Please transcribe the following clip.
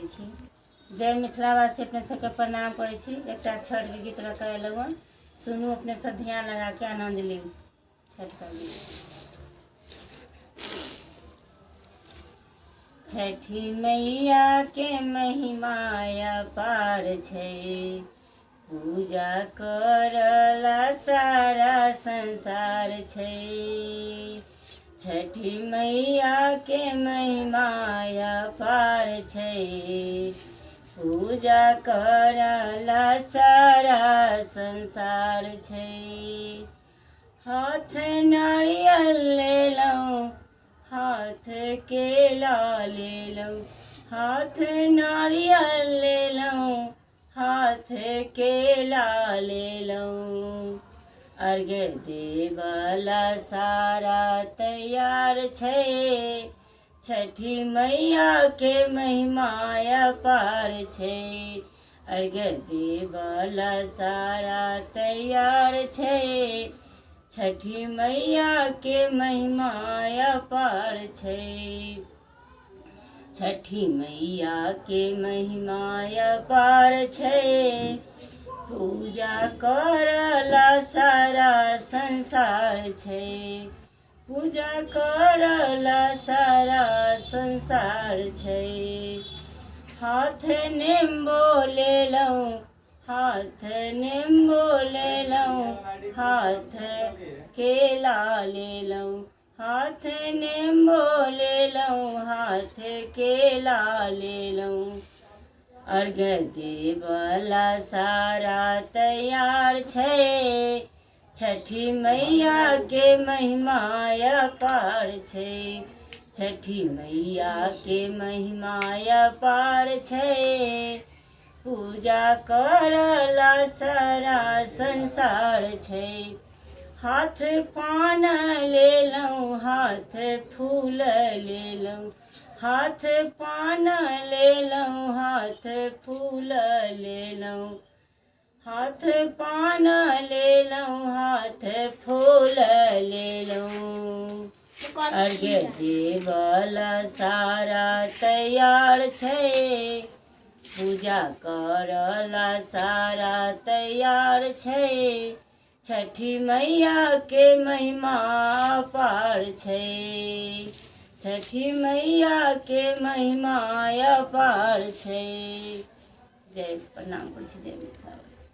करै छी। जय मिथिलावासी अपने सबके प्रणाम करै छी। एकटा छठके गीत करे लगन, सुनू अपने सब ध्यान लगा के आनंद लियू छठ का गीत। छठी मैया के महिमा अपार छै, पूजा करला सारा संसार छै। छठी मैया के महिमा अपार छै, पूजा करला सारा संसार छै। हाथ नारियल लेलौं, हाथ केला लेलौं, हाथ नारियल लेलौं, हाथ केला लेलौं। अर्घ देवला सारा तैयार छै, छठी मैया के महिमा अपार छै। अर्घ देवला सारा तैयार छै, छठी मैया के महिमा अपार छै। छठी मैया के महिमा अपार छै, पूजा करला सारा संसार छै। पूजा करला सारा संसार छै। हाथ नेम्बो लेलौं, हाथ नेम्बो लेलौं, हाथ केला लेलौं, हाथ नेम्बो लेलौं, हाथ केला लेलौं। अर्घ देवला सारा तैयार छै, छठी मैया के महिमा अपार छै। छठी मैया के महिमा अपार छै, पूजा करला सारा संसार छै। हाथ पान लेलौं, हाथ फूल लेलौं, हाथ पान लेलौं, हाथ फूल लेलौं, हाथ पान लेलौं, हाथ फूल लेलौं। अर्घ देवला सारा तैयार छै, पूजा करला सारा तैयार छै। छठी मैया के महिमा अपार छै, छठी मैया के महिमा अपार छै। जय प्रणाम करै छी। जय मिथिलावासी।